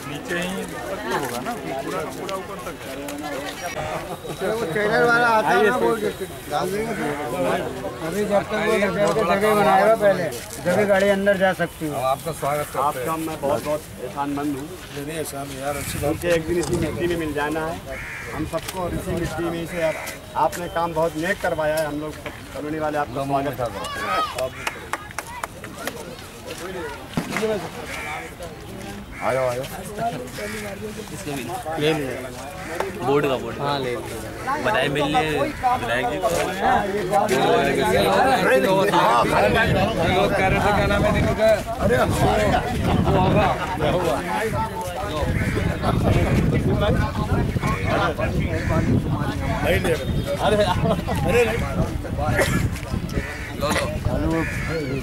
नीचे ही होगा ना, पूरा का पूरा ऊपर तक वो ट्रेलर वाला आता है ना, वो डाल देंगे। अभी जब तक वो जगह बनाएगा पहले, जगह गाड़ी अंदर जा सकती है। आपका स्वागत करते हैं। आपका मैं बहुत बहुत एहसानमंद हूँ। नहीं एहसान यार, अच्छी बात। मुझे एक दिन इसी मिट्टी में मिल जाना है हम सबको, और इसी मिट्टी में से आपने काम बहुत नेक करवाया है। हम लोग कॉलोनी वाले आपका स्वागत करते हैं। आयो आयो इसको भी ले लिया बोर्ड का बोर्ड। हाँ ले बताए मिल लिए विधायक जी को। लोग कह रहे थे क्या नाम है इनका? अरे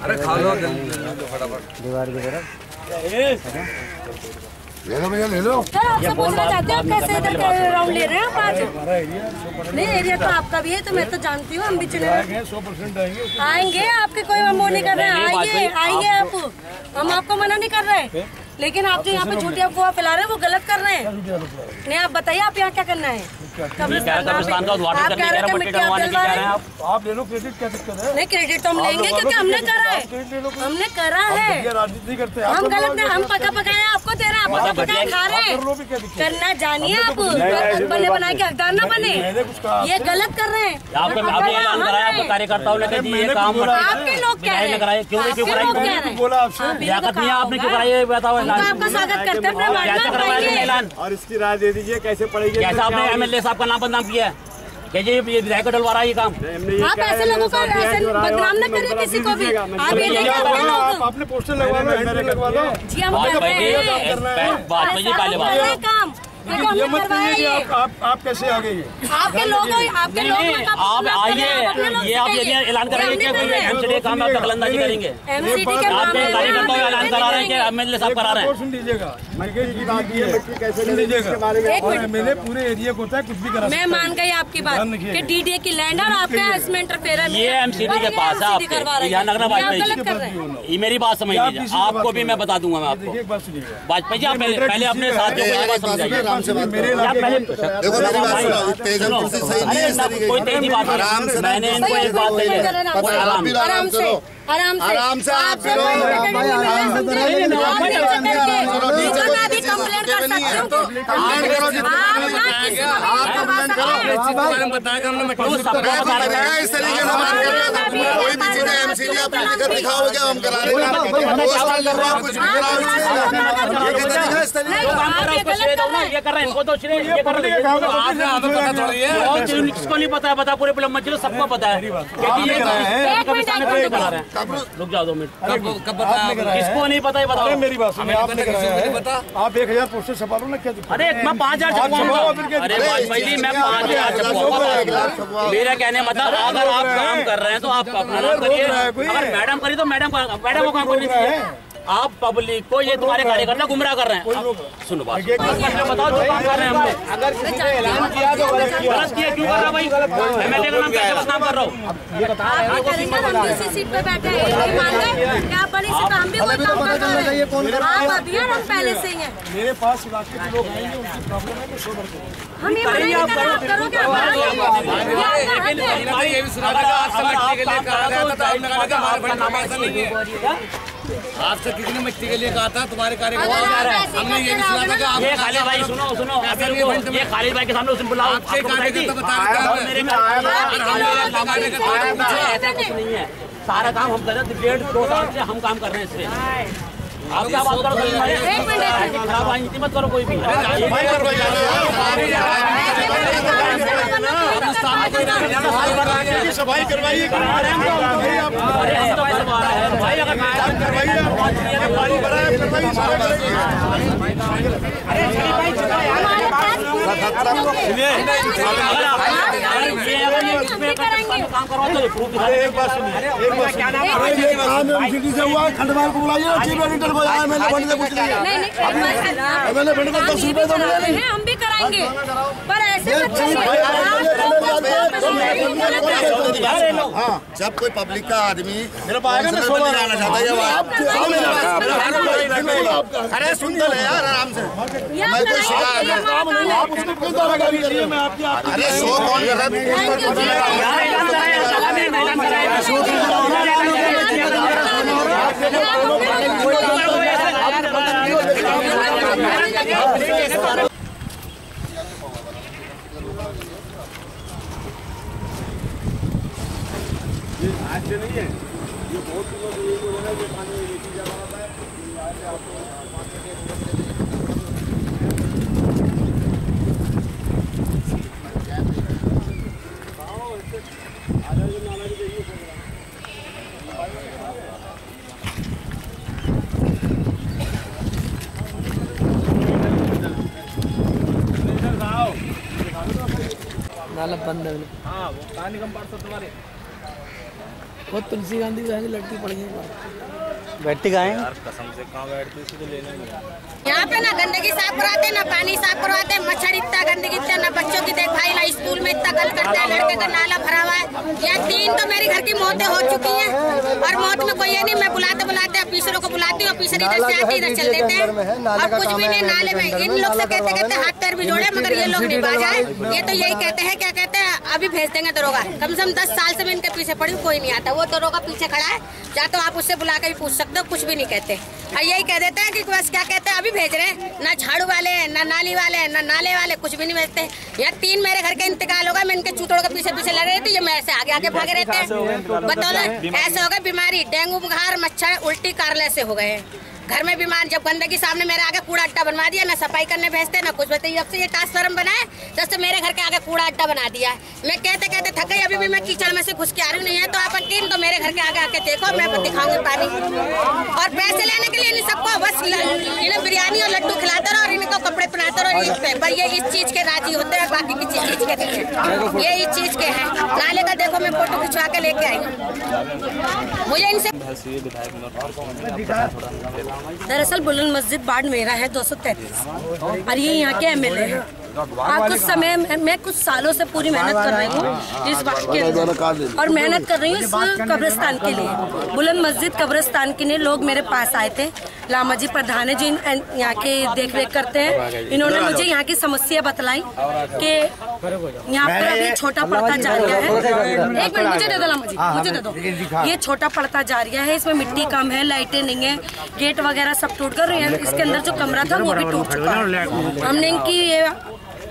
अरे खा लो फटाफट दीवार की तरफ ले लो भैया, ले लो। सर आपसे पूछना चाहते हो, आप कैसे इधर राउंड ले रहे हैं आप आज? नहीं, एरिया तो आपका भी है, तो मैं तो जानती हूँ। हम भी चले 100% आएंगे, आपके कोई हम वो नहीं कर रहे हैं। आइए आप, हम आपको मना नहीं कर रहे, लेकिन आप जो यहाँ पे झूठी अफवाह फैला रहे हैं वो गलत कर रहे हैं। नहीं, आप बताइए आप यहाँ क्या करना है? कब्रिस्तान का उद्घाटन करने के लिए मिट्टी डलवाने की कह रहे हैं आप ले लो, क्रेडिट क्या दिक्कत है? नहीं, क्रेडिट तो हम लेंगे क्योंकि हमने करा है, हमने करा है। राजनीति करते हैं हम गलत नहीं, हम पका पकाया आपको दे रहे हैं, आप पकाए खा रहे हैं। करना जानिए आप, बने बनाए के हकदार न बने, ये गलत कर रहे हैं। आपको अभी ऐलान कराया आपके कार्यकर्ताओं ने कि ये काम आपके लोग कह रहे हैं, क्यों नहीं क्यों कराई? बोला आपसे लियाकत नहीं आपने क्यों कराई? बताओ आपका स्वागत करते हैं। ऐलान और इसकी राय दे दीजिए कैसे पड़ेगी। कैसा आपने एमएलए साहब का नाम बदनाम किया है कि ये विधायक को डलवा रहा है ये काम? आप ऐसे लोगों को ऐसे बदनाम न करिए किसी को भी। आप ये देखिए आपने पोस्टर लगवा लो, हैंडल लगवा लो। जी हम कर रहे हैं काम। ये मत कहिए कि आप कैसे आ गए? आपके लोग आप आइए, ये आप ऐलान करेंगे कि एमसीडी काम आप दखलंदाजी करेंगे? एमसीडी के आपके कार्यकर्ताओं ऐलान करा रहे हैं कि एमएलए साहब करा रहे हैं। सुन लीजिएगा, सुन लीजिएगा, एमएलए पूरे एरिया को होता है, कुछ भी करा। मैं मान गई आपकी बात कि डीडीए की लैंड और आपका इसमें इंटरफेयर है। ये एमसीडी के पास है आपके यहाँ नगरा वाजपेयी। ये मेरी बात समझ लीजिए, आपको भी मैं बता दूंगा। मैं आपको एक बात सुनिएगा, वाजपेयी जी आप पहले अपने साथियों को बात समझाइए। मेरे देखो मेरी बात सुनो, कोई तेजी बात नहीं, मैंने इनको एक बात कही है, आराम से आराम से आप करो। मैं भी कंप्लेंट कर सकती हूँ। इस तरीके से कोई भी चीजें एमसीडी आप लिखकर दिखाओगे क्या? हम करा रहे हैं, कुछ भी ये कर रहे हैं, इनको तो किसको नहीं पता है? बता पूरे मस्जिद सबको पता है। रुक जाओ 2 मिनट, किसको नहीं पता है बताओ? मेरी बात सुनिए, आपने कराया है, आप 1000 पोस्टर छपा लो ना, क्या दिक्कत? अरे मैं 5000 छपवाऊंगा। अरे वाजपेयी जी मैं 5000 छपवाऊंगा। मेरा कहने मतलब अगर आप काम कर रहे हैं तो आप अपना काम करिए, अगर मैडम करिए तो मैडम को काम करनी चाहिए। आप पब्लिक को ये तुम्हारे कार्यकर्ता गुमराह कर रहे हैं। सुनो बात, बताओ जो काम कर रहे हैं हम लोग। अगर किसी ने ऐलान किया तो गलत किया क्यों कर रहा भाई? एमएलए का नाम कैसे बदनाम कर रहा हूँ? आप करेंगे, हम दूसरी सीट पे बैठे हैं, मान गए क्या बड़ी से काम भी कोई काम कर रहे हैं। आप अभी हैं, हम पहले से ही हैं। मेरे पास इलाके के लोग आएंगे, उनकी प्रॉब्लम है तो 100 हम ये मना नहीं कर रहे, आप करोगे आपसे कितने मिट्टी के लिए कहा था तुम्हारे कार्यकर्ता? हमने ये भी सुना था कि ये खालिद भाई सुनो ये खालिद भाई के सामने उसे बुलाओ। आपके कार्यकर्ता बता रहे ऐसा कुछ नहीं है, सारा काम हम कर रहे हैं। 1.5-2 साल से हम काम कर रहे हैं इस पे। आप क्या बात करो? खराब राजनीति मत करो कोई भी। सफाई करवाइए, भाई अगर काम करवा तो प्रूफ दिखा। एक बात सुनिए, एमसीडी से हुआ, खंडवाल को बुलाइए, चीफ एडिटर को आया, मैंने बंद से कुछ नहीं है। मैंने बंद को 10 रुपए तो मिले नहीं। हम भी कराएंगे, पर ऐसे जब कोई पब्लिक का आदमी मेरे पास आना चाहता है, अरे सुन तो ले यार आराम से। मैं कोई शिकायत अरे शो कौन कर रहा है? आज से नहीं है, ये बहुत दिनों से ये बोल रहा है कि पानी एक ही जगह आता है, यहाँ से आपको नाला बंद है। हाँ वो पानी कम पड़ता तुम्हारे वो तुलसी गांधी लड़की पड़ गई बैठती कहाँ है कसम से कहाँ बैठती उसी तो लेना नहीं। यहाँ पे ना गंदगी साफ करवाते ना पानी साफ करवाते, मच्छर इतना गंदगी इतना, ना बच्चों की देखभाल, ना स्कूल में इतना गंद करते हैं, लड़के का नाला भरा हुआ है। यहाँ 3 तो मेरी घर की मौतें हो चुकी हैं और मौत में कोई ये नहीं, मैं बुलाते ऑफिसरों को बुलाती हूँ, ऑफिसर इधर से आते इधर चल देते हैं और कुछ भी नहीं। नाले में इन लोग से कहते हाथ पैर भी जोड़े मगर ये लोग नहीं बाज आए। ये तो यही कहते हैं, क्या कहते हैं अभी भेज देंगे दरोगा। कम से कम 10 साल से मैं इनके पीछे पड़ी हूँ, कोई नहीं आता। वो दरोगा पीछे खड़ा है, या तो आप उससे बुला कर भी पूछ सकते हो, कुछ भी नहीं कहते। और यही कह देते हैं कि बस क्या कहते हैं अभी भेज रहे हैं, ना झाड़ू वाले ना नाली वाले ना नाले वाले, कुछ भी नहीं भेजते। यहाँ 3 मेरे घर का इंतकाल होगा, मैं इनके चूतों के पीछे पीछे लग रही थी, ये मैं ऐसे आगे आगे भागे रहते हैं। बताओ ना, ऐसे हो गए बीमारी, डेंगू बुखार मच्छर उल्टी कारले से हो गए हैं घर में बीमार। जब गंदगी सामने मेरे आगे कूड़ा अड्डा बनवा दिया, ना सफाई करने भेजते ना कुछ बताइए। जब से ये ट्रांसफार्मर बनाए तब से मेरे घर के आगे कूड़ा अड्डा बना दिया है। मैं कहते कहते थक गई, अभी भी मैं कीचड़ में से घुस के आ रही नहीं है तो आप 3 तो मेरे घर के आगे आके देखो, मैं दिखाऊंगी पानी। और पैसे लेने के लिए इन सबको बस इन्हें बिरयानी और लड्डू खिलाते रहो और इनको कपड़े पहनाते रहो। पर ये इस चीज के राजी होते हैं, बाकी की चीज के नहीं है, ये इस चीज के हैं। नाले का देखो मैं फोटो खिंचवा के लेके आई हूँ। मुझे इनसे दरअसल बुलंद मस्जिद वार्ड मेरा है 233 और ये यहाँ के MLA है। कुछ समय मैं कुछ सालों से पूरी मेहनत कर रही हूँ इस बात के और मेहनत कर रही हूँ इस कब्रिस्तान के लिए। बुलंद मस्जिद कब्रिस्तान के लिए लोग मेरे पास आए थे। लामा जी प्रधान है जो यहाँ के देख रेख करते हैं, इन्होंने मुझे यहाँ की समस्या बतलाई कि यहाँ पर अभी छोटा पड़ता जा रहा है। एक मिनट मुझे दे दो लामा जी, मुझे दे दो। ये छोटा पड़ता जा रहा है, इसमें मिट्टी कम है, लाइटें नहीं है, गेट वगैरह सब टूट कर, इसके अंदर जो कमरा था वो भी टूट चुका है। हमने इनकी ये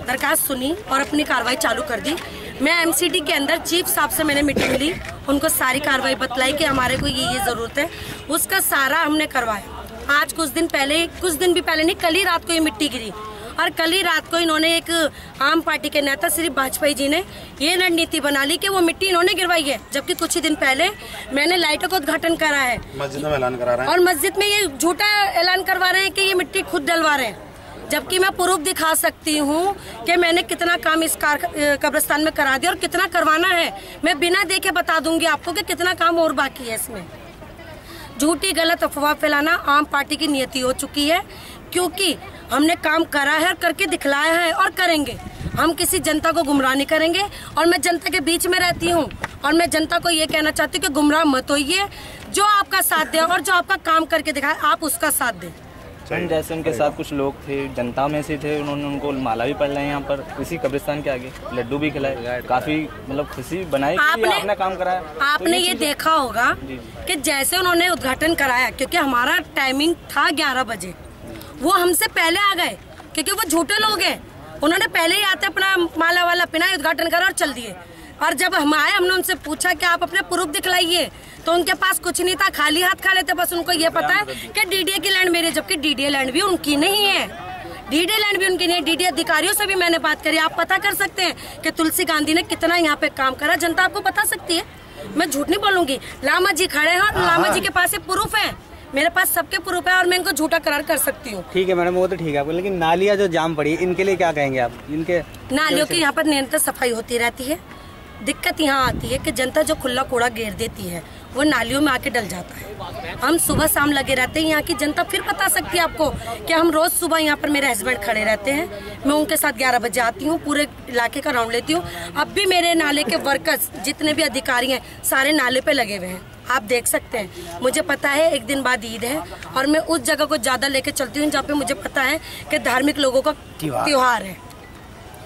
दरखास्त सुनी और अपनी कार्रवाई चालू कर दी। मैं MCD के अंदर चीफ साहब से मैंने मीटिंग ली, उनको सारी कार्रवाई बतलाई कि हमारे को ये जरूरत है, उसका सारा हमने करवाया। आज कुछ दिन भी पहले नहीं, कल ही रात को ये मिट्टी गिरी और कल ही रात को इन्होंने एक आम पार्टी के नेता श्री वाजपेयी जी ने ये रणनीति बना ली कि वो मिट्टी इन्होंने गिरवाई है, जबकि कुछ ही दिन पहले मैंने लाइटों का उद्घाटन करा है, मस्जिद में ऐलान करा रहे हैं और मस्जिद में ये झूठा ऐलान करवा रहे हैं कि ये मिट्टी खुद डलवा रहे हैं, जबकि मैं प्रूफ दिखा सकती हूँ कि मैंने कितना काम इस कब्रिस्तान में करा दिया और कितना करवाना है। मैं बिना देखे बता दूंगी आपको कि कितना काम और बाकी है। इसमें झूठी गलत अफवाह फैलाना आम पार्टी की नियति हो चुकी है, क्योंकि हमने काम करा है, करके दिखलाया है और करेंगे। हम किसी जनता को गुमराह नहीं करेंगे और मैं जनता के बीच में रहती हूँ और मैं जनता को ये कहना चाहती हूँ कि गुमराह मत होइए। जो आपका साथ दे और जो आपका काम करके दिखाए आप उसका साथ दें। जैसे उनके साथ कुछ लोग थे, जनता में से थे, उन्होंने उनको माला भी पड़ रहे हैं यहाँ पर इसी कब्रिस्तान के आगे, लड्डू भी खिलाए, काफी मतलब खुशी बनाई आपने काम कराया। आपने ये देखा होगा कि जैसे उन्होंने उद्घाटन कराया, क्योंकि हमारा टाइमिंग था 11 बजे, वो हमसे पहले आ गए क्योंकि वो झूठे लोग हैं। उन्होंने पहले ही आते अपना माला वाला पिना उद्घाटन करा और चल दिए। और जब हम आए हमने उनसे पूछा कि आप अपने प्रूफ दिखलाइए, तो उनके पास कुछ नहीं था, खाली हाथ खा लेते। बस उनको ये पता है कि DDA की लैंड मेरी, जबकि DDA लैंड भी उनकी नहीं है, DDA लैंड भी उनकी नहीं है। DDA अधिकारियों से भी मैंने बात करी, आप पता कर सकते हैं कि तुलसी गांधी ने कितना यहाँ पे काम करा, जनता आपको बता सकती है, मैं झूठ नहीं बोलूंगी। लामा जी खड़े हैं और लामा जी के पास प्रूफ है, मेरे पास सबके प्रूफ है और मैं इनको झूठा करार कर सकती हूँ। ठीक है मैडम, वो तो ठीक है आपको, लेकिन नालियाँ जो जाम पड़ी इनके लिए क्या कहेंगे आप? इनके नालियों की यहाँ पर निरंतर सफाई होती रहती है। दिक्कत यहाँ आती है कि जनता जो खुला कूड़ा घेर देती है वो नालियों में आके डल जाता है। हम सुबह शाम लगे रहते हैं, यहाँ की जनता फिर बता सकती है आपको कि हम रोज सुबह यहाँ पर मेरे हस्बैंड खड़े रहते हैं, मैं उनके साथ 11 बजे आती हूँ, पूरे इलाके का राउंड लेती हूँ। अब भी मेरे नाले के वर्कर्स जितने भी अधिकारी हैं सारे नाले पे लगे हुए हैं, आप देख सकते हैं। मुझे पता है एक दिन बाद ईद है और मैं उस जगह को ज्यादा लेके चलती हूँ जहाँ पे मुझे पता है कि धार्मिक लोगों का त्योहार है।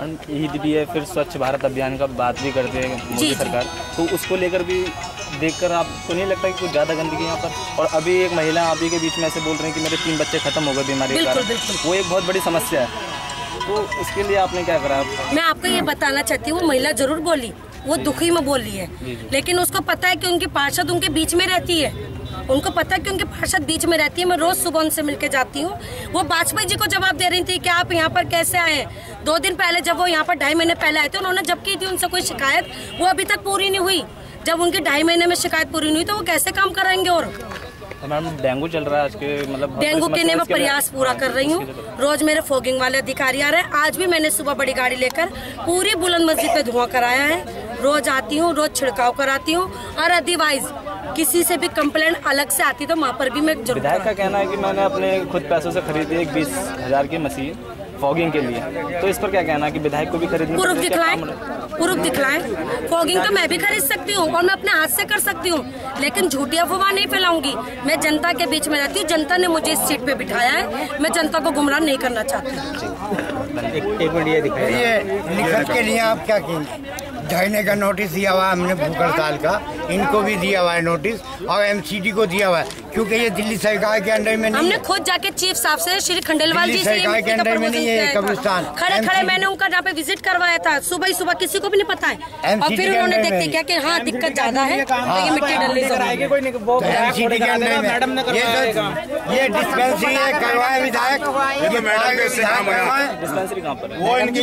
ईद भी है, फिर स्वच्छ भारत अभियान का बात भी करते हैं मोदी सरकार, तो उसको लेकर भी देखकर आपको नहीं लगता कि कुछ ज़्यादा गंदगी यहाँ पर? और अभी एक महिला आप ही के बीच में ऐसे बोल रहे हैं कि मेरे 3 बच्चे खत्म हो गए बीमारी के कारण, वो एक बहुत बड़ी समस्या है, तो इसके लिए आपने क्या करा? मैं आपको ये बताना चाहती हूँ, वो महिला जरूर बोली, वो दुखी में बोल रही है, लेकिन उसको पता है कि उनकी पार्षद उनके बीच में रहती है, उनको पता है कि उनके पार्षद बीच में रहती है। मैं रोज सुबह उनसे मिलके जाती हूँ। वो वाजपेयी जी को जवाब दे रही थी कि आप यहाँ पर कैसे आए। 2 दिन पहले जब वो यहाँ पर 2.5 महीने पहले आए थे, उन्होंने जब की थी उनसे कोई शिकायत, वो अभी तक पूरी नहीं हुई। जब उनकी 2.5 महीने में शिकायत पूरी नहीं हुई तो वो कैसे काम कराएंगे? और मैम डेंगू चल रहा है आज के, मतलब डेंगू के लिए मैं प्रयास पूरा कर रही हूँ। रोज मेरे फॉगिंग वाले अधिकारी आ रहे हैं। आज भी मैंने सुबह बड़ी गाड़ी लेकर पूरी बुलंद मस्जिद पे धुआं कराया है। रोज आती हूँ, रोज छिड़काव कराती हूँ, और अदरवाइज किसी से भी कंप्लेंट अलग से आती तो वहाँ पर भी मैं जरूर। विधायक का कहना है कि मैंने अपने खुद पैसों से खरीदी एक 20,000 की मशीन फॉगिंग के लिए, तो इस पर क्या कहना है कि विधायक को भी खरीदनी? प्रूफ दिखलाएं। फॉगिंग तो मैं भी खरीद सकती हूँ और मैं अपने हाथ से कर सकती हूँ, लेकिन झूठी अफवाह नहीं फैलाऊंगी। मैं जनता के बीच में रहती हूँ, जनता ने मुझे इस सीट पे बिठाया है, मैं जनता को गुमराह नहीं करना चाहती। एक मिनट ये दिखाइए, निखत के लिए आप क्या कहेंगे? 2.5 महीने का नोटिस दिया हुआ है हमने भूख हड़ताल का, इनको भी दिया हुआ है नोटिस, और MCD को दिया हुआ है, क्योंकि ये दिल्ली सरकार के अंडर में नहीं। हमने खुद जाके चीफ साहब से, श्री खंडेलवाल जी से, सरकार के अंडर में नहीं है कब्रिस्तान। खड़े मैंने उनका जहाँ पे विजिट करवाया था, सुबह ही सुबह, किसी को भी नहीं पता है। और फिर उन्होंने देखते क्या कि हाँ दिक्कत ज्यादा है, ये मिट्टी डलने ये डिस्पेंसरी करवाए विधायक, डिस्पेंसरी कहाँ पर है? वो इनकी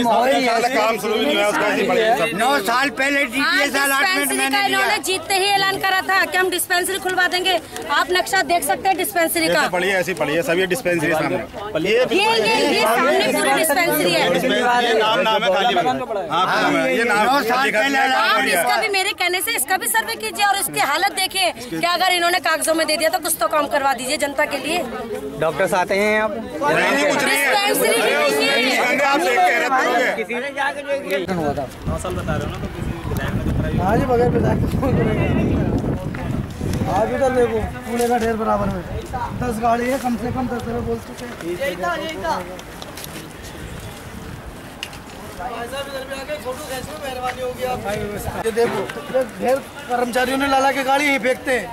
9 साल पहले DPS अलॉटमेंट मैंने इन्होंने जीतते ही ऐलान करा था कि हम डिस्पेंसरी खुलवा देंगे। आप नक्शा देख सकते हैं डिस्पेंसरी का, पढ़िए ऐसी पढ़िए, सभी डिस्पेंसरी सामने, ये सामने पूरी डिस्पेंसरी है। ये नाम है खाली, ये नाम 9 साल पहले आप इसका भी मेरे कहने से इसका भी सर्वे कीजिए और इसकी हालत देखिए कि अगर इन्होंने कागजों में दे दिया तो कुछ तो काम करवा दीजिए जनता के लिए। डॉक्टर आते हैं यहाँ डिस्पेंसरी ही नहीं है। आप देख के रहे आज बगैर विधायक आज उधर देखो पूरे का ढेर बराबर में 10 गाड़ी है, कम से कम 10 जगह बोल चुके हैं। ये देखो ढेर कर्मचारियों ने लाला के गाड़ी यहीं फेंकते हैं।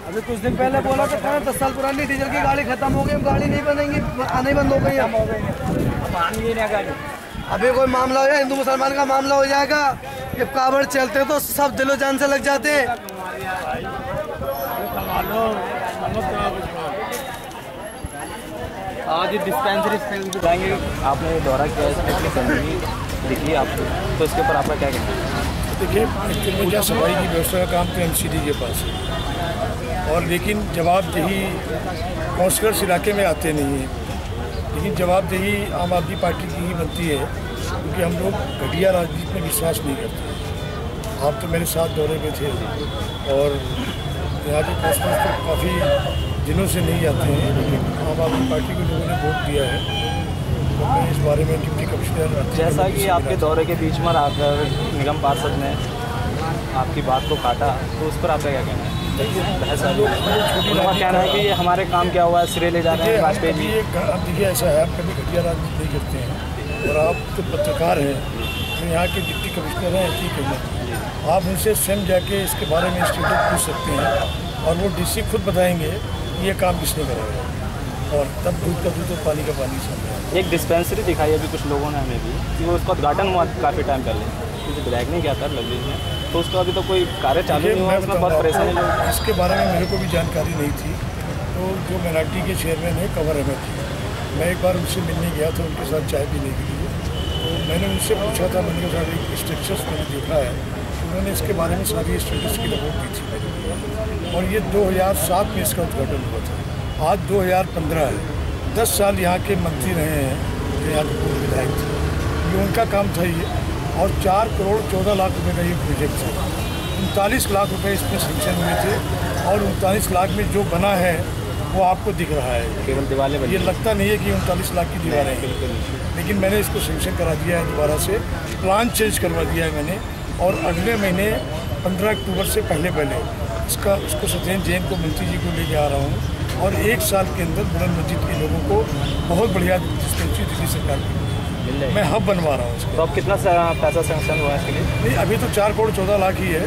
अभी कुछ दिन पहले बोला तो था 10 साल पुरानी डीजल की गाड़ी खत्म हो गई, गाड़ी नहीं बनेंगी, आने बंद हो गई। अभी कोई मामला हो जाए, हिंदू मुसलमान का मामला हो जाएगा, जब कावड़ चलते तो सब दिलो जान से लग जाते हैं। आज डिस्पेंसरी जाएंगे, आपने दौरा किया है, देखिए आपको, तो इसके ऊपर आपका क्या कहना है? देखिए, एक्चुअली में क्या सफाई की व्यवस्था का काम तो MCD के पास है, और लेकिन जवाबदेही काउंसलर्स इलाके में आते नहीं हैं, लेकिन जवाबदेही आम आदमी पार्टी की ही बनती है, क्योंकि हम लोग घटिया राजनीति में विश्वास नहीं करते। आप तो मेरे साथ दौरे में थे, और यहाँ के काउंसलर्स तो काफ़ी दिनों से नहीं आते हैं, लेकिन आम आदमी पार्टी को लोगों ने वोट दिया है, तो मैं इस बारे में डिप्टी कमिश्नर, जैसा कि आपके दौरे के बीच में आकर निगम पार्षद ने आपकी बात को काटा, तो उस पर आपका क्या कहना है? उनका कहना है कि ये हमारे काम क्या हुआ है, सिरे ले जा रहे हैं वाजपेयी जी। अब देखिए ऐसा है, आप कभी घटिया राजनीति नहीं करते हैं, और आप तो पत्रकार हैं, तो यहाँ के डिप्टी कमिश्नर हैं, ठीक है, आप उनसे स्वयं जाके इसके बारे में स्टेटस पूछ सकते हैं, और वो DC खुद बताएंगे ये काम किसने कराया, और तब दूध का दूध और पानी का पानी समझ। एक डिस्पेंसरी दिखाई अभी कुछ लोगों ने हमें भी, कि वो उसका उद्घाटन हुआ काफ़ी टाइम पहले, क्योंकि विधायक ने किया था लवली ने, तो उसका अभी तो कोई कार्य चालू नहीं हुआ, उसमें बहुत परेशानी लोग। इसके बारे में मेरे को भी जानकारी नहीं थी, तो जो मिनाटी के चेयरमैन है कंवर अहमद थी, मैं एक बार उनसे मिलने गया था, उनके साथ चाय पीने के लिए, तो मैंने उनसे पूछा था, मैंने कहा एक स्ट्रक्चर्स मैंने देखा है, उन्होंने इसके बारे में सारी स्टेटस की रिपोर्ट दी थी मेरे लिए, और ये 2007 में इसका उद्घाटन हुआ था, आज 2015 है, 10 साल यहाँ के मंत्री रहे हैं, जो यहाँ के पूर्व विधायक थे, ये उनका काम था ये, और 4 करोड़ 14 लाख रुपए का ये प्रोजेक्ट है। 39 लाख रुपए इसमें सेंक्शन हुए थे और 39 लाख में जो बना है वो आपको दिख रहा है। केवल दीवारें बनी, ये लगता नहीं है कि 39 लाख की दीवारें हैं, लेकिन मैंने इसको सेंक्शन करा दिया है दोबारा से, प्लान चेंज करवा दिया है मैंने। और अगले महीने 15 अक्टूबर से पहले उसको सत्येंद्र जैन को मंत्री जी को लेके आ रहा हूँ और 1 साल के अंदर बुलंद मस्जिद के लोगों को बहुत बढ़िया डिस्पेंसरी दिल्ली सरकार की मैं हब बनवा रहा हूँ। तो अब कितना पैसा सेंक्शन हुआ है इसके लिए? नहीं, अभी तो 4 करोड़ 14 लाख ही है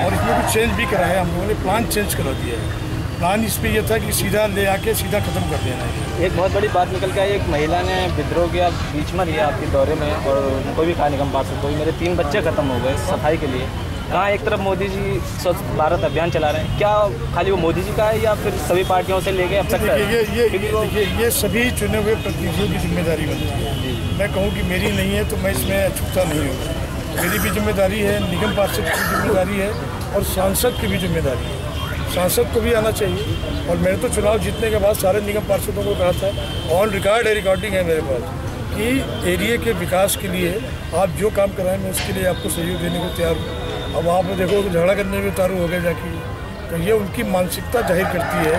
और इसमें कुछ चेंज भी करा है हम लोगों ने, प्लान चेंज करा दिया है। प्लान इस पर यह था कि सीधा ले आके सीधा ख़त्म कर देना है। एक बहुत बड़ी बात निकल के आई, एक महिला ने विद्रोह किया बीच में लिया आपके दौरे में और उनको भी कहा निगम पार्षद को, मेरे 3 बच्चे ख़त्म हो गए सफाई के लिए। कहाँ एक तरफ मोदी जी स्वच्छ भारत अभियान चला रहे हैं, क्या खाली वो मोदी जी का है या फिर सभी पार्टियों से लेके अब तक? ये सभी चुने हुए प्रतिनिधियों की जिम्मेदारी बनती है। मैं कहूँ कि मेरी नहीं है तो मैं इसमें अछूता नहीं हूँ। मेरी भी जिम्मेदारी है, निगम पार्षद की जिम्मेदारी है और सांसद की भी जिम्मेदारी है। सांसद को भी आना चाहिए और मैंने तो चुनाव जीतने के बाद सारे निगम पार्षदों को कहा था, ऑन रिकॉर्ड है, रिकॉर्डिंग है मेरे पास, कि एरिया के विकास के लिए आप जो काम कराएं मैं उसके लिए आपको सहयोग देने को तैयार हूँ। अब आप देखो तो झगड़ा करने में उतारू हो गए जाके, तो ये उनकी मानसिकता जाहिर करती है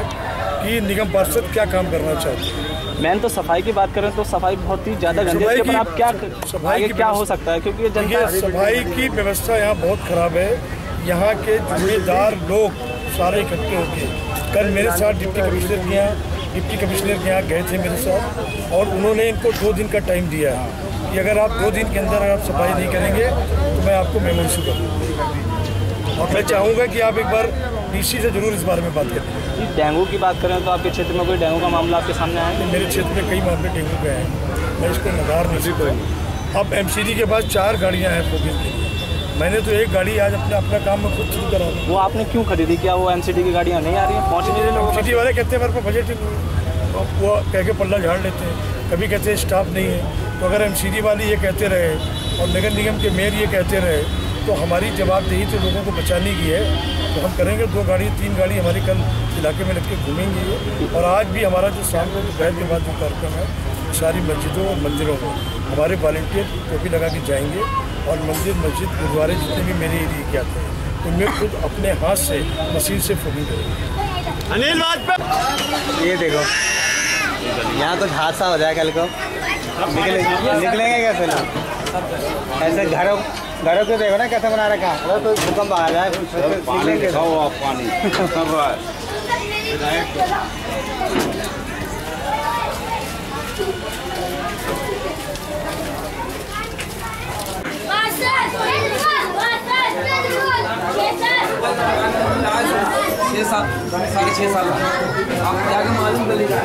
कि निगम पार्षद क्या काम करना चाहते हैं। मैंने तो सफाई की बात करें तो सफाई बहुत ही ज़्यादा गंदी है, पर आप क्या सफाई क्या हो सकता है? क्योंकि सफाई की व्यवस्था यहाँ बहुत ख़राब है। यहाँ के जिम्मेदार लोग सारे इकट्ठे होकर कल मेरे साथ डिप्टी कमिश्नर के यहाँ गए थे मेरे साथ और उन्होंने इनको 2 दिन का टाइम दिया है कि अगर आप 2 दिन के अंदर अगर आप सफाई नहीं करेंगे तो मैं आपको मेमो इशू कर दूँगा। और मैं चाहूँगा कि आप एक बार डीसी से जरूर इस बारे में बात करें। डेंगू की बात करें तो आपके क्षेत्र में कोई डेंगू का मामला आपके सामने आया है? मेरे क्षेत्र में कई मामले डेंगू के हैं, मैं इसको नकार नहीं सकता। अब MCD के पास 4 गाड़ियाँ हैं फोगिंग के लिए, मैंने तो 1 गाड़ी आज अपना काम में खुद शुरू करा। वो आपने क्यों खरीदी? क्या वो MCD की गाड़ियाँ नहीं आ रही हैं, पहुँच नहीं रही लोग? MCD वाले कहते हैं मेरे को बजट, वो कह के पल्ला झाड़ लेते हैं। कभी कहते हैं स्टाफ नहीं है। तो अगर MCD वाले ये कहते रहे और नगर निगम के मेयर ये कहते रहे तो हमारी जवाबदेही तो लोगों को बचाने की है, तो हम करेंगे। 2 गाड़ी 3 गाड़ी हमारी कल इलाके में लग के घूमेंगी। और आज भी हमारा जो शाम को दोपहर के बाद जो कार्यक्रम है सारी मस्जिदों और मंदिरों में हमारे वॉलंटियर टोपी लगा के जाएंगे और मंदिर मस्जिद गुरुद्वारे जितने भी मेरे एरिया के आते हैं उनमें खुद अपने हाथ से मशीन से फोगिंग करेंगे। अनिल वाजपेयी, ये देखो यहाँ तो हादसा हो जाए कल को, निकलेंगे कैसे लोग? ऐसे घरों को देखो ना कैसे बना रखा है, अगर कोई भूकंप आ जाए निकलेंगे पानी सब रहा है। साढ़े 6 साल आप जाके मालूम कर लीजिए,